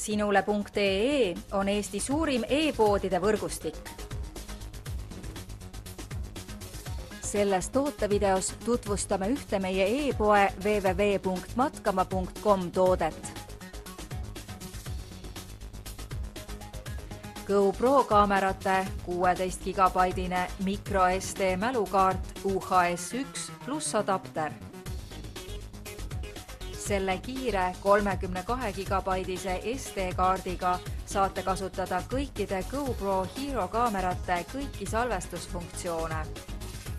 Sinule.ee on Eesti suurim e-poodide võrgustik. Selles tootevideos tutvustame ühte meie e-poe www.matkama.com toodet. GoPro kaamerate 16 gigabaidine microSD mälukaart UHS-1 pluss adapter. Selle kiire 32 gigabaidise SD-kaardiga saate kasutada kõikide GoPro Hero kaamerate kõiki salvestusfunktsioone.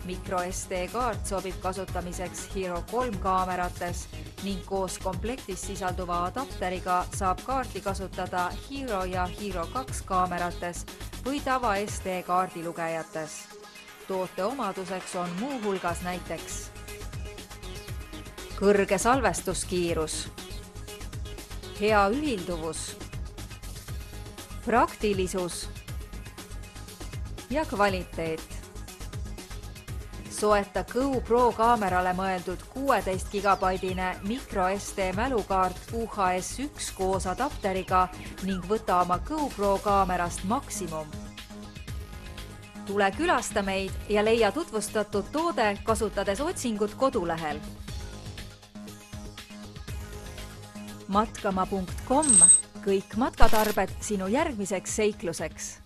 MicroSD-kaart sobib kasutamiseks Hero 3 kaamerates ning koos komplektis sisalduva adapteriga saab kaarti kasutada Hero ja Hero 2 kaamerates või tava SD-kaardi lugejates. Toote omaduseks on muu hulgas näiteks kõrge salvestuskiirus, hea ühilduvus, praktilisus ja kvaliteet. Soeta GoPro kaamerale mõeldud 16 gigabaidine microSD mälukaart UHS-1 koos adapteriga ning võta oma GoPro kaamerast maksimum. Tule külasta meid ja leia tutvustatud toode kasutades otsingut kodulehel. Matkama.com, kõik matkatarbed sinu järgmiseks seikluseks.